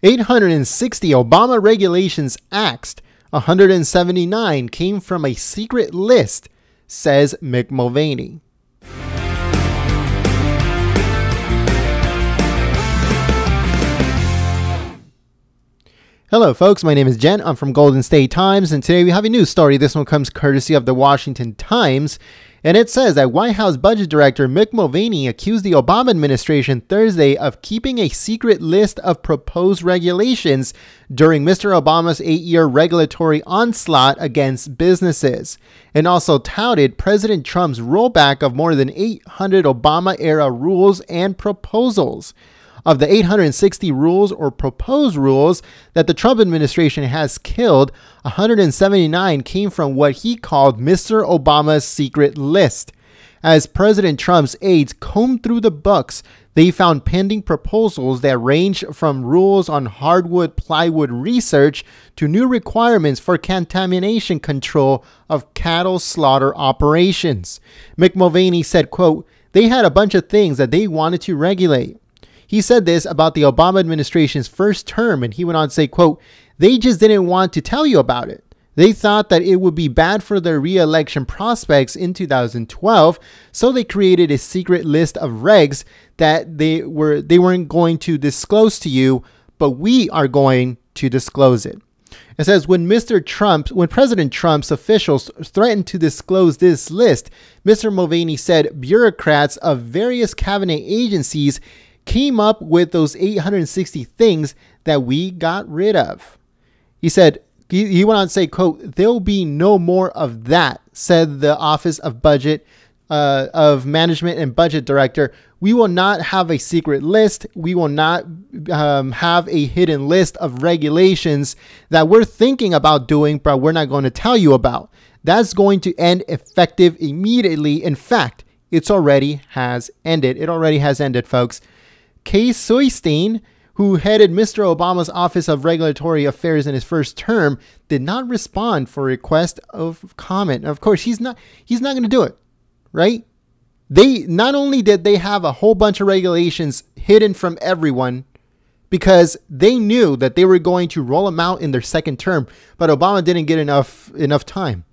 860 Obama regulations axed. 179 came from a secret list, says Mick Mulvaney. Hello folks, my name is Jen. I'm from Golden State Times, and today we have a news story. This one comes courtesy of the Washington Times, and it says that White House Budget Director Mick Mulvaney accused the Obama administration Thursday of keeping a secret list of proposed regulations during Mr. Obama's 8-year regulatory onslaught against businesses, and also touted President Trump's rollback of more than 800 Obama-era rules and proposals. Of the 860 rules or proposed rules that the Trump administration has killed, 179 came from what he called Mr. Obama's secret list. As President Trump's aides combed through the books, they found pending proposals that range from rules on hardwood plywood research to new requirements for contamination control of cattle slaughter operations. Mick Mulvaney said, quote, "They had a bunch of things that they wanted to regulate." He said this about the Obama administration's first term, and he went on to say, quote, "They just didn't want to tell you about it. They thought that it would be bad for their re-election prospects in 2012, so they created a secret list of regs that they weren't going to disclose to you, but we are going to disclose it." It says when President Trump's officials threatened to disclose this list, Mr. Mulvaney said bureaucrats of various cabinet agencies came up with those 860 things that we got rid of. He said, he went on to say, quote, "There'll be no more of that," said the Office of Management and Budget Director. "We will not have a secret list. We will not have a hidden list of regulations that we're thinking about doing, but we're not going to tell you about. That's going to end effective immediately. In fact, it already has ended. It already has ended, folks." Kay Soystein, who headed Mr. Obama's Office of Regulatory Affairs in his first term, did not respond for a request of comment. Of course, he's not going to do it, right? They not only did they have a whole bunch of regulations hidden from everyone because they knew that they were going to roll them out in their second term, but Obama didn't get enough time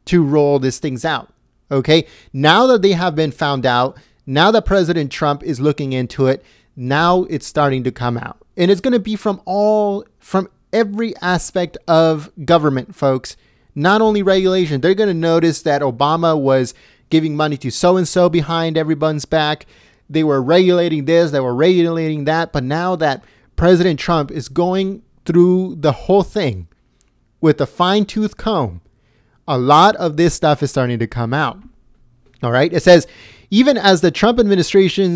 to roll these things out. Okay, now that they have been found out, now that President Trump is looking into it, now it's starting to come out, and it's going to be from every aspect of government, folks. Not only regulation. They're going to notice that Obama was giving money to so-and-so behind everyone's back. They were regulating this, they were regulating that. But now that President Trump is going through the whole thing with a fine-tooth comb, a lot of this stuff is starting to come out. All right. It says, even as the Trump administration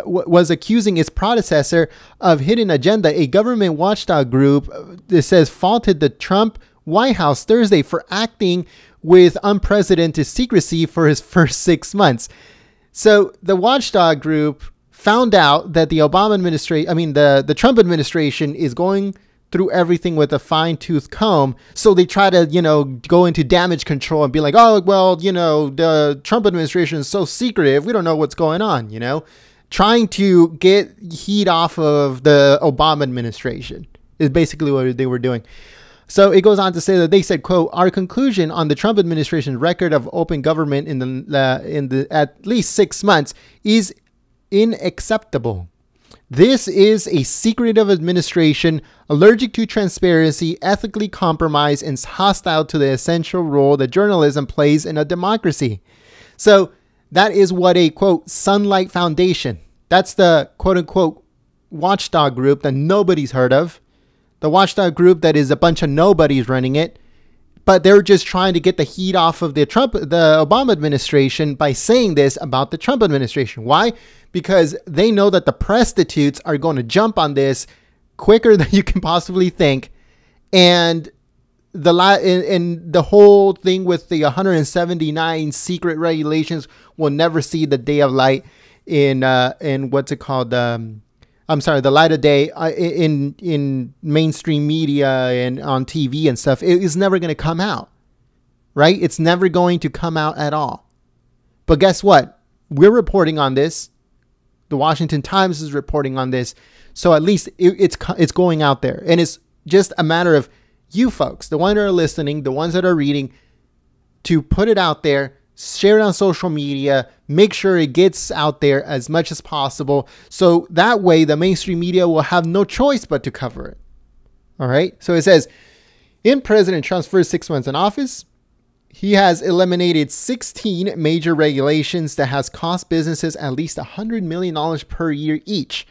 was accusing its predecessor of hidden agenda, a government watchdog group, it says, faulted the Trump White House Thursday for acting with unprecedented secrecy for his first 6 months. So the watchdog group found out that the the Trump administration is going through everything with a fine-tooth comb. So they try to, go into damage control and be like, oh, well, the Trump administration is so secretive. We don't know what's going on, trying to get heat off of the Obama administration is basically what they were doing. So it goes on to say that they said, quote, "Our conclusion on the Trump administration's record of open government in the at least 6 months is unacceptable. This is a secretive administration, allergic to transparency, ethically compromised, and hostile to the essential role that journalism plays in a democracy." So that is what a, quote, Sunlight Foundation, that's the, quote unquote, watchdog group that nobody's heard of. The watchdog group that is a bunch of nobodies running it. But they're just trying to get the heat off of the Obama administration by saying this about the Trump administration. Why? Because they know that the prostitutes are going to jump on this quicker than you can possibly think. And the whole thing with the 179 secret regulations will never see the day of light in what's it called? The light of day in mainstream media and on TV and stuff. It is never going to come out, right? It's never going to come out at all. But guess what? We're reporting on this. The Washington Times is reporting on this. So at least it's going out there, and it's just a matter of you folks, the ones that are listening, the ones that are reading, to put it out there, share it on social media, make sure it gets out there as much as possible. So that way the mainstream media will have no choice but to cover it. All right. So it says, in President Trump's first 6 months in office, he has eliminated 16 major regulations that has cost businesses at least $100 million per year each.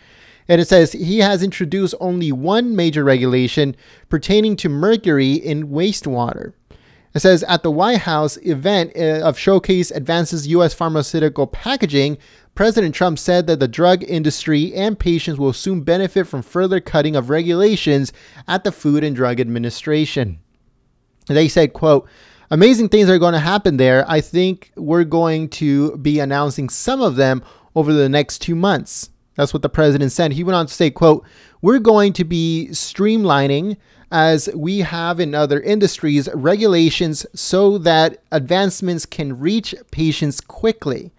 And it says he has introduced only one major regulation pertaining to mercury in wastewater. It says at the White House event of Showcase Advances U.S. Pharmaceutical Packaging, President Trump said that the drug industry and patients will soon benefit from further cutting of regulations at the Food and Drug Administration. They said, quote, amazing things are going to happen there. I think we're going to be announcing some of them over the next 2 months. That's what the president said. He went on to say, quote, we're going to be streamlining, as we have in other industries, regulations so that advancements can reach patients quickly.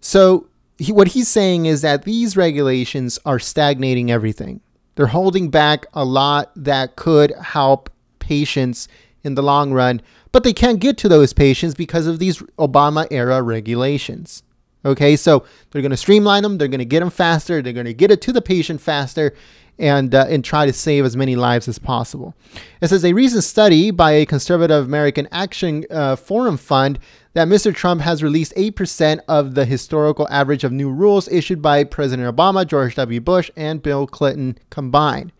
So what he's saying is that these regulations are stagnating everything. They're holding back a lot that could help patients in the long run, but they can't get to those patients because of these Obama era regulations. Okay, so they're going to streamline them. They're going to get them faster. They're going to get it to the patient faster, and try to save as many lives as possible. It says a recent study by a conservative American Action Forum Fund that Mr. Trump has released 8% of the historical average of new rules issued by President Obama, George W. Bush, and Bill Clinton combined.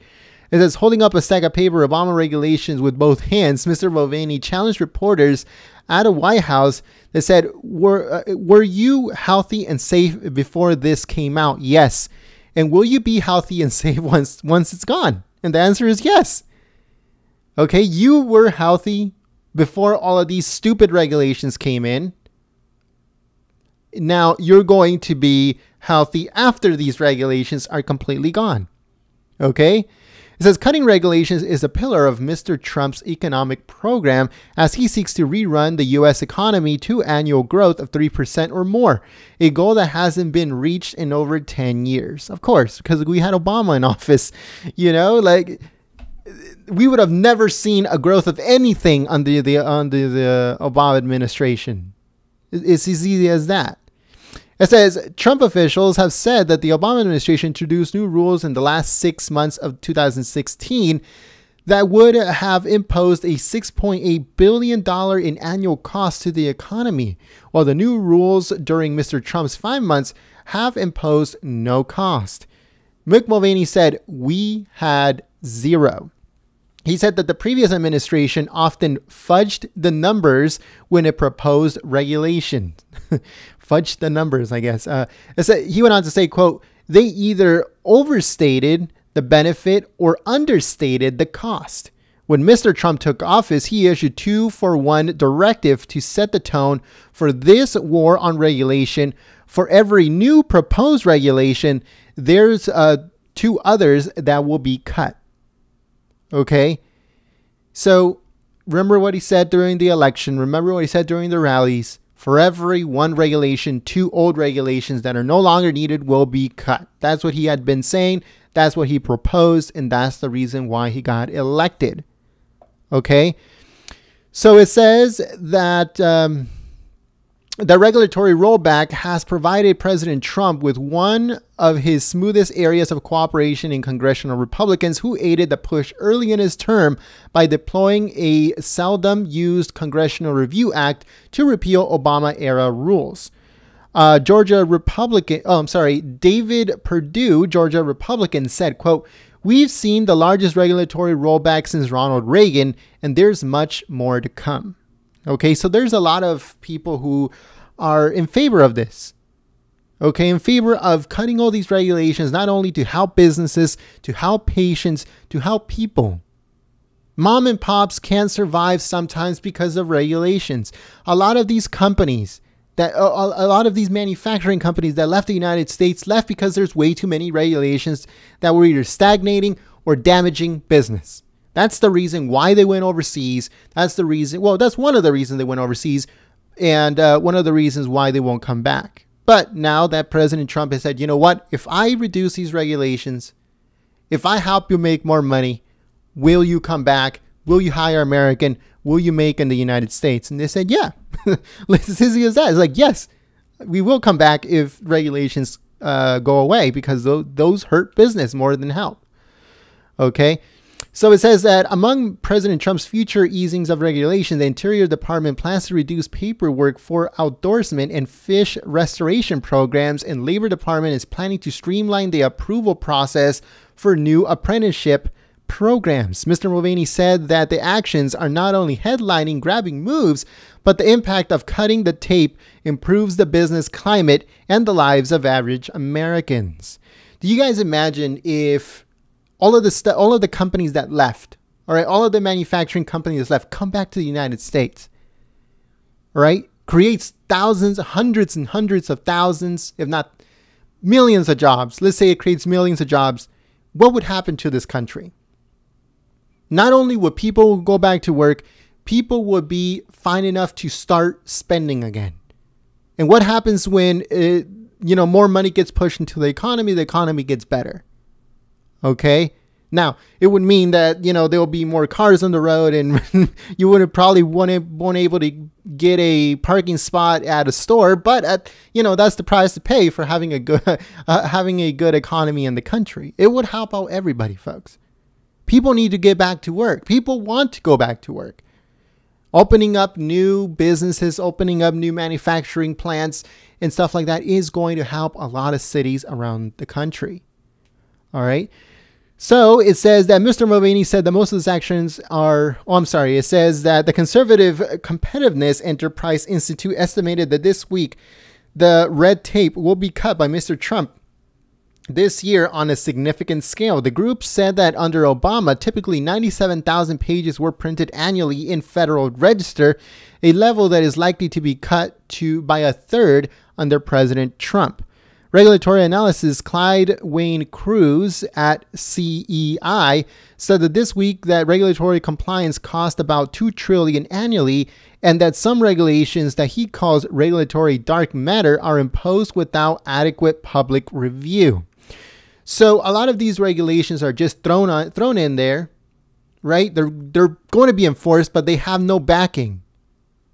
It says, holding up a stack of paper Obama regulations with both hands, Mr. Mulvaney challenged reporters at a White House that said, were you healthy and safe before this came out? Yes. And will you be healthy and safe once it's gone? And the answer is yes. Okay, you were healthy before all of these stupid regulations came in. Now you're going to be healthy after these regulations are completely gone. Okay? It says cutting regulations is a pillar of Mr. Trump's economic program as he seeks to rerun the U.S. economy to annual growth of 3% or more, a goal that hasn't been reached in over 10 years. Of course, because we had Obama in office, like we would have never seen a growth of anything under the Obama administration. It's as easy as that. It says Trump officials have said that the Obama administration introduced new rules in the last 6 months of 2016 that would have imposed a $6.8 billion in annual cost to the economy, while the new rules during Mr. Trump's 5 months have imposed no cost. Mick Mulvaney said, we had zero. He said that the previous administration often fudged the numbers when it proposed regulation. Fudged the numbers, I guess. He went on to say, quote, they either overstated the benefit or understated the cost. When Mr. Trump took office, he issued 2-for-1 directive to set the tone for this war on regulation. For every new proposed regulation, there's 2 others that will be cut. Okay, so remember what he said during the election. Remember what he said during the rallies. For every one regulation, 2 old regulations that are no longer needed will be cut. That's what he had been saying. That's what he proposed. And that's the reason why he got elected. Okay, so it says that the regulatory rollback has provided President Trump with one of his smoothest areas of cooperation in congressional Republicans who aided the push early in his term by deploying a seldom used Congressional Review Act to repeal Obama-era rules. David Perdue, Georgia Republican, said, quote, we've seen the largest regulatory rollback since Ronald Reagan, and there's much more to come. Okay, so there's a lot of people who are in favor of this. Okay, in favor of cutting all these regulations, not only to help businesses, to help patients, to help people. Mom and pops can't survive sometimes because of regulations. A lot of these companies, a lot of these manufacturing companies that left the United States left because there's way too many regulations that were either stagnating or damaging business. That's the reason why they went overseas. That's one of the reasons they went overseas, and one of the reasons why they won't come back. But now that President Trump has said, you know what, if I reduce these regulations, If I help you make more money, will you come back? Will you hire American? Will you make in the United States? And they said, yeah. It's as easy as that. It's like, yes, we will come back if regulations go away, because those hurt business more than help. Okay. So it says that among President Trump's future easings of regulation, the Interior Department plans to reduce paperwork for outdoorsmen and fish restoration programs, and Labor Department is planning to streamline the approval process for new apprenticeship programs. Mr. Mulvaney said that the actions are not only headlining grabbing moves, but the impact of cutting the tape improves the business climate and the lives of average Americans. Do you guys imagine if all of the companies that left, all right, all of the manufacturing companies left, come back to the United States, all right, creates thousands, hundreds and hundreds of thousands, if not millions of jobs. Let's say it creates millions of jobs. What would happen to this country? Not only would people go back to work, people would be fine enough to start spending again. And what happens when more money gets pushed into the economy gets better. Okay. Now it would mean that, there will be more cars on the road, and you wouldn't probably won't able to get a parking spot at a store. But that's the price to pay for having a good economy in the country. It would help out everybody, folks. People need to get back to work. People want to go back to work. Opening up new businesses, opening up new manufacturing plants and stuff like that is going to help a lot of cities around the country. All right. So it says that Mr. Mulvaney said that most of his actions are, it says that the Conservative Competitiveness Enterprise Institute estimated that this week, the red tape will be cut by Mr. Trump this year on a significant scale. The group said that under Obama, typically 97,000 pages were printed annually in Federal Register, a level that is likely to be cut to by a third under President Trump. Regulatory analysis Clyde Wayne Cruz at CEI said that this week that regulatory compliance cost about $2 trillion annually, and that some regulations that he calls regulatory dark matter are imposed without adequate public review. So a lot of these regulations are just thrown in there, right? They're going to be enforced, but they have no backing.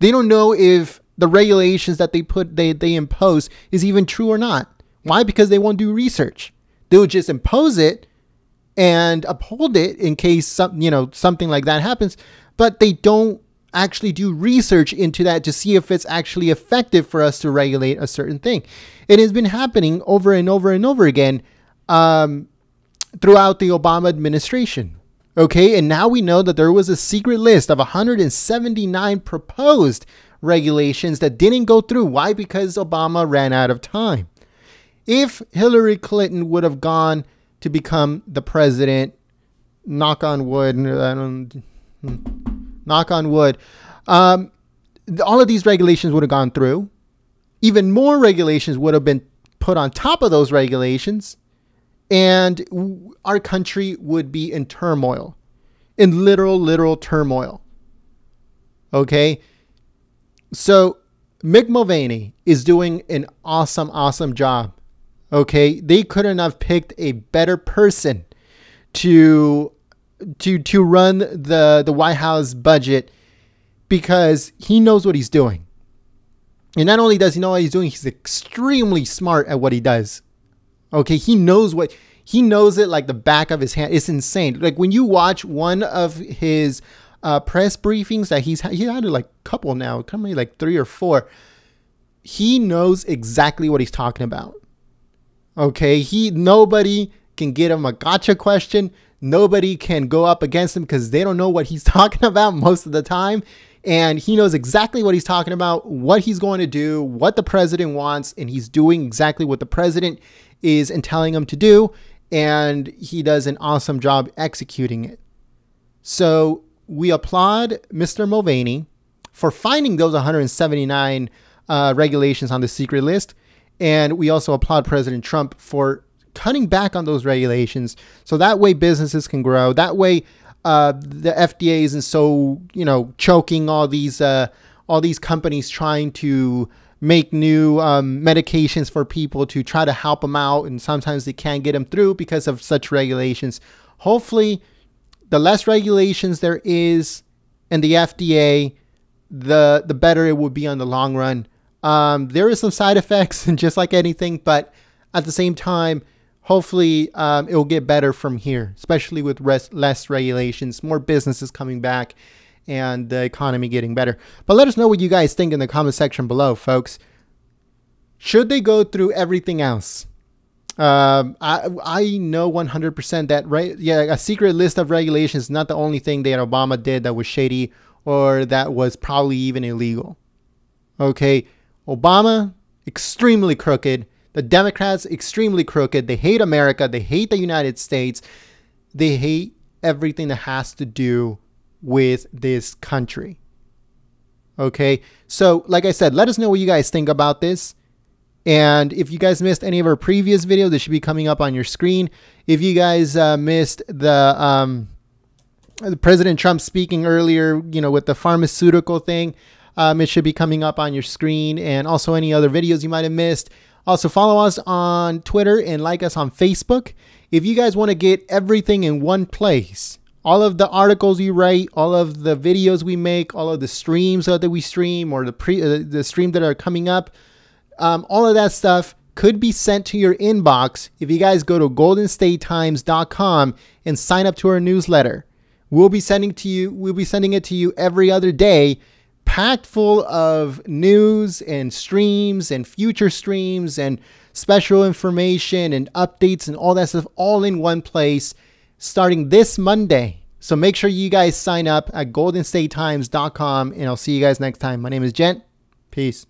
They don't know if the regulations that they impose is even true or not. Why? Because they won't do research. They'll just impose it and uphold it in case something like that happens, but they don't actually do research into that to see if it's actually effective for us to regulate a certain thing. It has been happening over and over and over again throughout the Obama administration. Okay, and now we know that there was a secret list of 179 proposed regulations that didn't go through. Why? Because Obama ran out of time. If Hillary Clinton would have gone to become the president, knock on wood, all of these regulations would have gone through. Even more regulations would have been put on top of those regulations, and our country would be in turmoil, in literal turmoil. Okay? So Mick Mulvaney is doing an awesome job. Okay, they couldn't have picked a better person to run the White House budget, because he knows what he's doing. And not only does he know what he's doing, he's extremely smart at what he does. Okay, he knows it like the back of his hand. It's insane. Like when you watch one of his press briefings that he had like a couple now, probably like 3 or 4. He knows exactly what he's talking about. Okay, nobody can get him a gotcha question. Nobody can go up against him because they don't know what he's talking about most of the time. And he knows exactly what he's talking about, what he's going to do, what the president wants, and he's doing exactly what the president is telling him to do. And he does an awesome job executing it. So we applaud Mr. Mulvaney for finding those 179 regulations on the secret list. And we also applaud President Trump for cutting back on those regulations, so that way businesses can grow. That way the FDA isn't so choking all these companies trying to make new medications for people to try to help them out. And sometimes they can't get them through because of such regulations. Hopefully, the less regulations there is in the FDA, the better it would be on the long run. There is some side effects, and just like anything, but at the same time, hopefully it will get better from here, especially with less regulations, more businesses coming back, and the economy getting better. But let us know what you guys think in the comment section below, folks. Should they go through everything else? I know 100% that, a secret list of regulations is not the only thing that Obama did that was shady or that was probably even illegal. Okay, Obama, extremely crooked. The Democrats, extremely crooked. They hate America. They hate the United States. They hate everything that has to do with this country. Okay, so like I said, let us know what you guys think about this. And if you guys missed any of our previous videos, they should be coming up on your screen. If you guys missed the President Trump speaking earlier, with the pharmaceutical thing, it should be coming up on your screen, and also any other videos you might have missed. Also follow us on Twitter and like us on Facebook. If you guys want to get everything in one place, all of the articles you write, all of the videos we make, all of the streams that we stream, or the stream that are coming up, all of that stuff could be sent to your inbox if you guys go to goldenstatetimes.com and sign up to our newsletter. We'll be sending it to you every other day, packed full of news and streams and future streams and special information and updates and all that stuff all in one place starting this Monday. So make sure you guys sign up at goldenstatetimes.com, and I'll see you guys next time. My name is Gent. Peace.